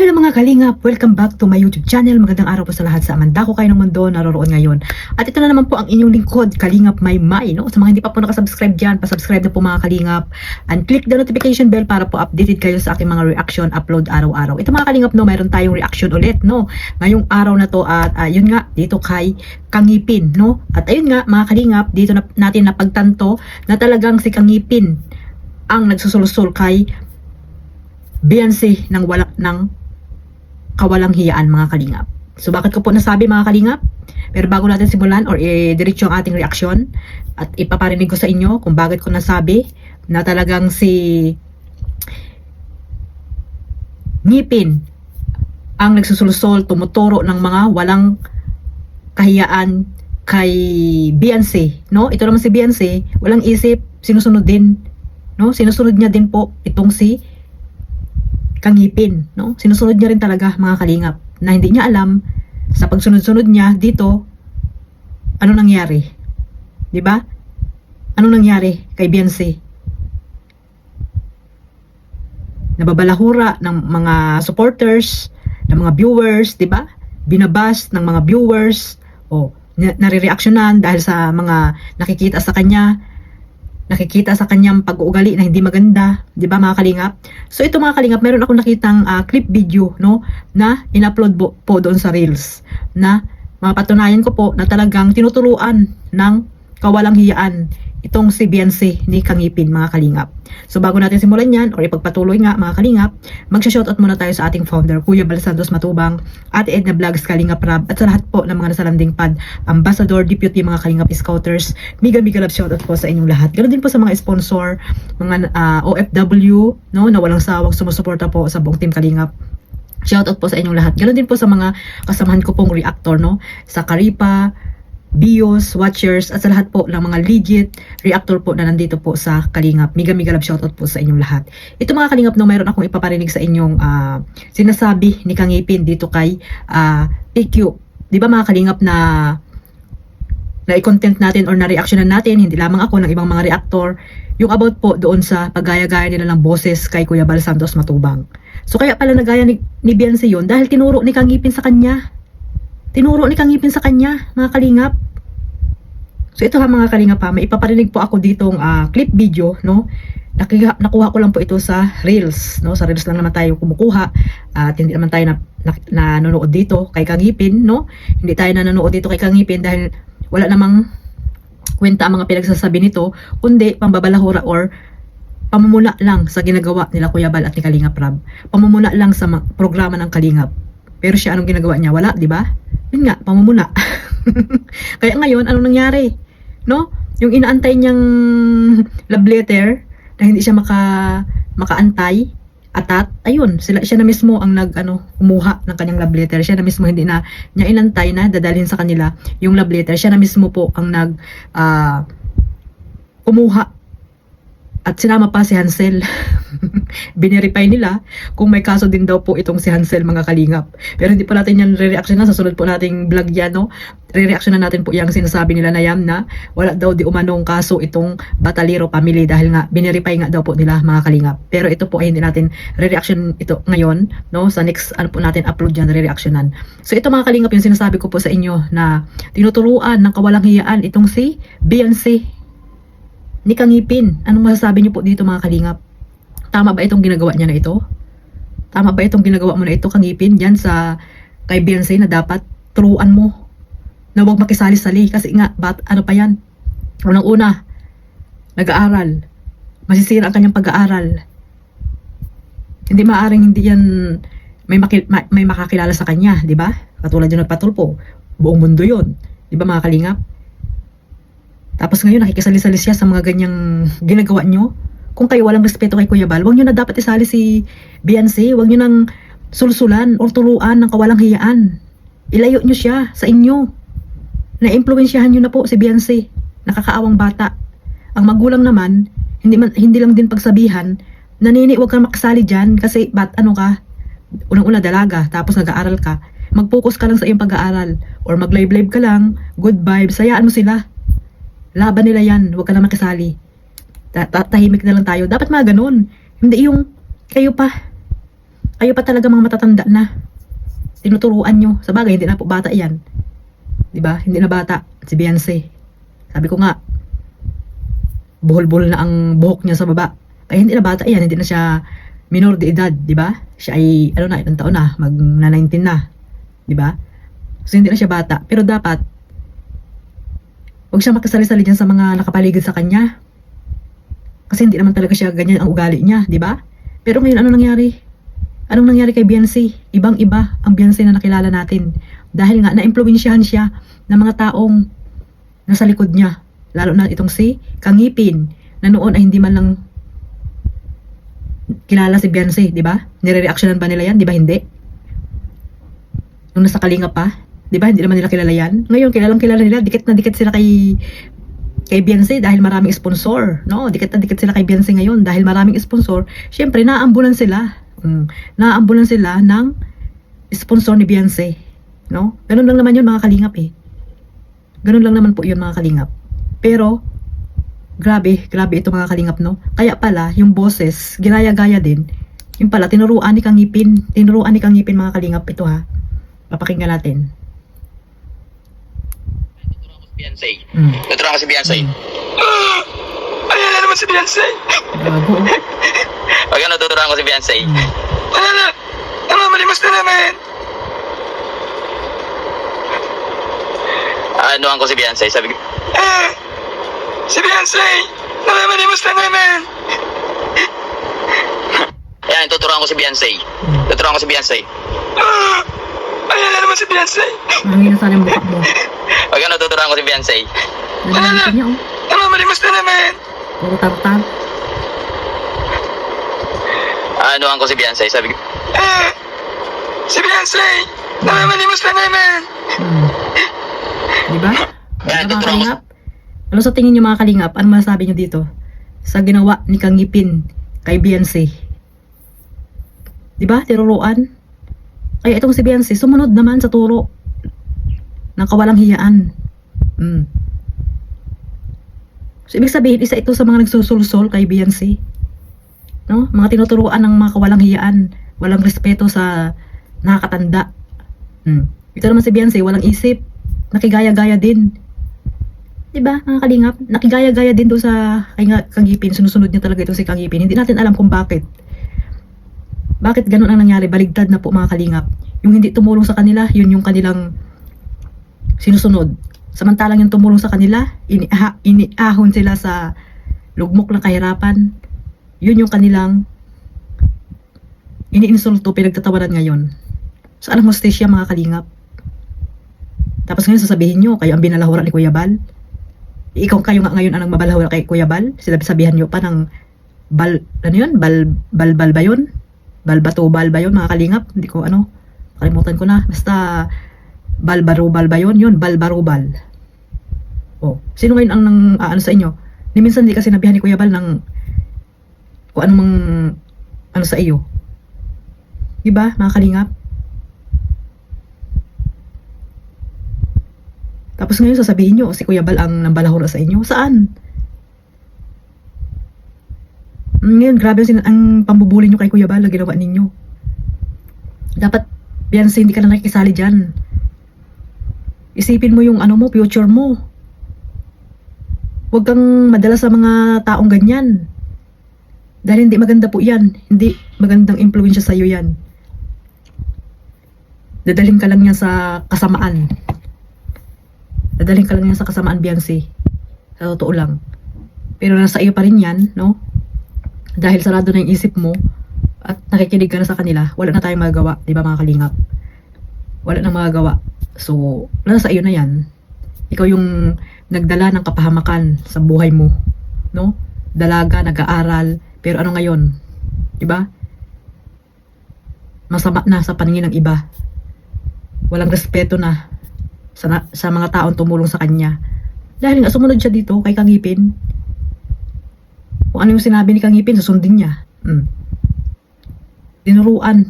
Hello mga kalingap! Welcome back to my YouTube channel. Magandang araw po sa lahat sa amanda ko kayo ng mundo naroroon ngayon. At ito na naman po ang inyong lingkod, Kalingap Maymay. No? Sa mga hindi pa po nakasubscribe dyan, pasubscribe na po mga kalingap. And click the notification bell para po updated kayo sa aking mga reaction upload araw-araw. Ito mga kalingap, no, mayroon tayong reaction ulit. No? Ngayong araw na to at yun nga, dito kay Kangipin. No? At ayun nga mga kalingap, dito na, natin napagtanto na talagang si Kangipin ang nagsusulsul kay Beyonce ng kawalang hiyaan mga kalingap. So bakit ko po nasabi mga kalingap? Pero bago natin simulan or diretso ang ating reaksyon at ipaparinig ko sa inyo kung bakit ko nasabi na talagang si Ngipin ang nagsusulsol, tumuturo ng mga walang kahiyaan kay Beyonce, no? Ito naman si Beyonce, walang isip, sinusunod din, no? Sinusunod niya din po itong si Kangipin, no? Sinusunod niya rin talaga mga kalingap na hindi niya alam sa pagsunod-sunod niya dito ano nangyari. 'Di ba? Ano nangyari kay Beyonce? Nababalahura ng mga supporters, ng mga viewers, 'di ba? Binabas ng mga viewers o nare-reaksyonan dahil sa mga nakikita sa kanya. Nakikita sa kanyang pag-uugali na hindi maganda, 'di ba mga kalingap? So ito mga kalingap, meron akong nakitang clip video, no, na in-upload po doon sa Reels na mapatunayan ko po na talagang tinuturuan ng kawalang hiyaan itong si Beyonce ni Kangipin mga kalingap. So bago natin simulan yan or ipagpatuloy nga mga kalingap, magsha-shoutout muna tayo sa ating founder, Kuya Bal Santos Matubang, Ate Edna Vlogs, Kalingap Rab, at sa lahat po ng mga nasa landing pad, Ambassador, Deputy, mga Kalingap Scouters, Mega love shoutout po sa inyong lahat. Ganoon din po sa mga sponsor, mga OFW, no, na walang sawang sumusuporta po sa buong team Kalingap. Shoutout po sa inyong lahat. Ganoon din po sa mga kasamahan ko pong reactor, no, sa Karipa, Bios, watchers, at sa lahat po ng mga legit reactor po na nandito po sa Kalingap. Mega love shoutout po sa inyong lahat. Ito mga Kalingap, no, mayroon akong ipaparinig sa inyong sinasabi ni Kangipin dito kay PQ. Di ba mga Kalingap na i-content natin or na-reactionan natin, hindi lamang ako, ng ibang mga reactor, yung about po doon sa paggaya-gaya nila ng boses kay Kuya Bal Santos Matubang. So kaya pala nagaya ni Beyonce yun dahil tinuro ni Kangipin sa kanya. Tinuro ni Kangipin sa kanya, mga kalingap. So ito ha mga kalingap ha, may ipaparinig po ako ditong clip video, no? Nakuha ko lang po ito sa Reels, no? Sa Reels lang naman tayo kumukuha at hindi naman tayo nanonood dito kay Kangipin, no? Hindi tayo nanonood dito kay Kangipin dahil wala namang kwenta ang mga pinagsasabi nito, kundi pambabalahura or pamumula lang sa ginagawa nila Kuya Bal at ni Kalingap Rab. Pamumula lang sa programa ng Kalingap. Pero siya anong ginagawa niya? Wala, di ba? Yun nga, pamumula. Kaya ngayon, anong nangyari? No? Yung inaantay niyang love letter na hindi siya makaantay, atat, ayun, siya na mismo ang kumuha ng kanyang love letter. Siya na mismo hindi na niya inantay na dadalhin sa kanila yung love letter. Siya na mismo po ang kumuha. At sinama pa si Hansel. Binerify nila kung may kaso din daw po itong si Hansel mga kalingap. Pero hindi po natin yan re-reactionan. Sa sunod po nating vlog yan, no? Re-reactionan natin po yung sinasabi nila na yan na wala daw di umanong kaso itong Batalero family dahil nga binerify nga daw po nila mga kalingap. Pero ito po ay hindi natin re-reaction ito ngayon, no? Sa next po natin upload yan, re-reactionan. So ito mga kalingap yung sinasabi ko po sa inyo na tinuturuan ng kawalang hiyaan itong si Beyonce ni Kangipin. Anong masasabi niyo po dito mga kalingap? Tama ba itong ginagawa niya na ito? Tama ba itong ginagawa mo na ito, Kangipin, dyan sa kay Beyonce na dapat turuan mo na huwag makisali-sali kasi nga, ano pa yan? Unang-una, nag-aaral. Masisira ang kanyang pag-aaral. Hindi maaring hindi yan may makakilala sa kanya, di ba? Katulad yung nagpatulpo. Buong mundo yun. Di ba mga kalingap? Tapos ngayon nakikisali-sali siya sa mga ganyang ginagawa nyo. Kung kayo walang respeto kay Kuya Bal, huwag nyo na dapat isali si Beyonce. Huwag nyo nang sulsulan o turuan ng kawalang hiyaan. Ilayo nyo siya sa inyo. Na-impluensyahan nyo na po si Beyonce. Nakakaawang bata. Ang magulang naman, hindi lang din pagsabihan, nanini, huwag kang makasali dyan kasi ano ka, unang-una dalaga, tapos nag-aaral ka. Mag-focus ka lang sa iyong pag-aaral. Or mag-live-live ka lang, good vibes, sayaan mo sila. Laban nila yan, huwag ka lang makisali. Tahimik na lang tayo. Dapat mga ganun. Hindi yung kayo pa. Kayo pa talaga mga matatanda na. Tinuturuan nyo. Sa bagay, hindi na po bata yan. Diba? Hindi na bata. Si Beyonce. Sabi ko nga, buhol-buhol na ang buhok niya sa baba. Kaya hindi na bata yan. Hindi na siya minor de edad. Diba? Siya ay, ano na, ilang taon na. Mag-na 19 na. Diba? So, hindi na siya bata. Pero dapat, huwag siya makasali-sali dyan sa mga nakapaligid sa kanya. Kasi hindi naman talaga siya ganyan ang ugali niya. Diba? Pero ngayon, ano nangyari? Anong nangyari kay Beyonce? Ibang-iba ang Beyonce na nakilala natin. Dahil nga, na-impluwensyahan siya ng mga taong nasa likod niya. Lalo na itong si Kangipin, na noon ay hindi man lang kilala si Beyonce, di ba? Nire-reactionan ba nila yan? Di ba hindi? Nung nasa Kalinga pa, di ba? Hindi naman nila kilala yan. Ngayon, kilalang kilala nila. Dikit na dikit sila kay Beyonce dahil maraming sponsor. No? Dikit na dikit sila kay Beyonce ngayon dahil maraming sponsor. Siyempre, naaambulan sila. Naaambulan sila ng sponsor ni Beyonce. No? Ganun lang naman yun mga kalingap eh. Ganun lang naman po yun mga kalingap. Pero, grabe ito mga kalingap no. Kaya pala, yung boses, ginaya-gaya din. Yung pala, tinuruan ni Kangipin mga kalingap. Ito ha. Papakinggan natin. Tuturuan ko si Beyonce. Ayan na naman si Beyonce. Gago. Pag ano, tuturuan ko si Beyonce. Malimos na naman. Anuhan ko si Beyonce. Sabi ko, Si Beyonce, malimos na naman. ayan, tuturuan ko si Beyonce. Tuturuan ko si Beyonce. Ayan na naman si Beyonce. Mahina sana yung mukha mo. Pag ano, tuturuan ko si Beyonce. Nalaman niya oh. Malimos na naman. Puro tap-tap. Anuhan ko si Beyonce. Sabi ko, Si Beyonce, malimos na naman. Diba? Ayan, Mga tuturuan ko. kalingap. Ano sa tingin nyo mga kalingap? Ano masasabi nyo dito? Sa ginawa ni Kangipin kay Beyonce. Diba? Tinuruan. Kaya itong si Beyonce, sumunod naman sa turo ng kawalang hiyaan. So, ibig sabihin, isa ito sa mga nagsusulsol kay Beyonce. No? Mga tinuturuan ng mga kawalang hiyaan. Walang respeto sa nakakatanda. Ito naman si Beyonce, walang isip. Nakigaya-gaya din. Diba, mga kalingap? Nakigaya-gaya din doon sa Kangipin. Sinusunod niya talaga ito si Kangipin. Hindi natin alam kung bakit. Bakit ganun ang nangyari? Baligtad na po mga kalingap. Yung hindi tumulong sa kanila, yun yung kanilang sinusunod. Samantalang yung tumulong sa kanila, iniahon sila sa lugmok ng kahirapan. Yun yung kanilang iniinsulto, pinagtatawaran ngayon. So, anong hostesya mga kalingap? Tapos ngayon sasabihin nyo, kayo ang binalahura ni Kuya Bal. Ikaw kayo nga ngayon ang mabalahura kay Kuya Bal. Sabihan nyo pa ng ano yun? Bal ba yun? Bal ba yun mga kalingap? Hindi ko kalimutan ko na. Basta balbarubal ba yun? Yun, balbarubal. Oh, sino ngayon ang ano sa inyo? Ni minsan di kasi nabihan ni Kuya Bal ng kung anong ano sa iyo. Diba mga kalingap? Tapos ngayon sasabihin nyo, si Kuya Bal ang nambalahura sa inyo. Saan? Ngayon, grabe ang pambubuli nyo kay Kuya Bal na ginawa ninyo. Dapat, Beyonce, hindi ka na nakikisali dyan. Isipin mo yung future mo. Huwag kang madala sa mga taong ganyan. Dahil hindi maganda po yan. Hindi magandang impluensya sa'yo yan. Dadalhin ka lang yan sa kasamaan. Dadalhin ka lang yan sa kasamaan, Beyonce. Sa totoo lang. Pero nasa iyo pa rin yan, no? Dahil sarado na yung isip mo at nakikinig ka na sa kanila, wala na tayong magagawa, di ba mga kalingap? Wala na magagawa. So, nasa iyo na yan. Ikaw yung nagdala ng kapahamakan sa buhay mo, no? Dalaga, nag-aaral, pero ano ngayon? Di ba? Masama na sa paningin ng iba. Walang respeto na sa mga taong tumulong sa kanya. Dahil nga sumunod siya dito kay Kangipin. Kung ano yung sinabi ni Kangipin, susundin niya. Tinuruan.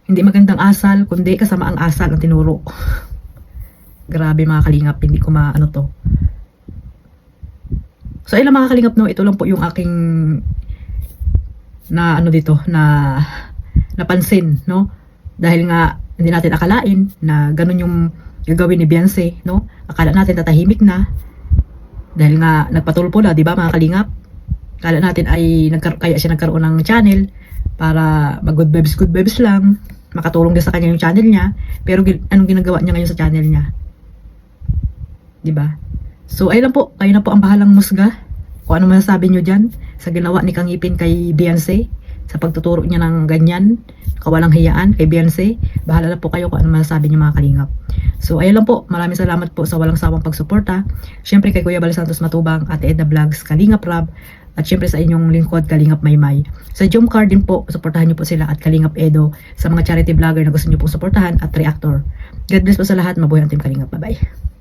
Hindi magandang asal, kundi kasama ang asal ang tinuro. Grabe mga kalingap, hindi ko maano to. So ilang mga kalingap no, ito lang po yung aking na ano dito, na napansin, no? Dahil nga hindi natin akalain na ganun yung gagawin ni Beyonce, no? Akala natin tatahimik na dahil nga nagpatulpo na, di ba mga kalingap? Akala natin ay kaya siya nagkaroon ng channel para mag good vibes lang, makatulong din sa kanya yung channel niya. Pero anong ginagawa niya ngayon sa channel niya? Di ba? So ayun lang po, kayo na po ang bahalang musga kung ano masasabi nyo dyan sa ginawa ni Kang Ipin kay Beyonce, sa pagtuturo niya ng ganyan, kawalang hiyaan kay Beyonce. Bahala na po kayo kung ano masasabi niyo mga kalingap. So ayun lang po, maraming salamat po sa walang sawang pagsuporta. Syempre kay Kuya Bal Santos Matubang, Ate Edna Vlogs, Kalingap Rab, at syempre sa inyong lingkod Kalingap Maymay. Sa Jom Card din po, suportahan niyo po sila, at Kalingap Edo sa mga charity vlogger na gusto niyo po suportahan, at reactor. God bless po sa lahat, mabuhay ang Team Kalingap. Bye bye.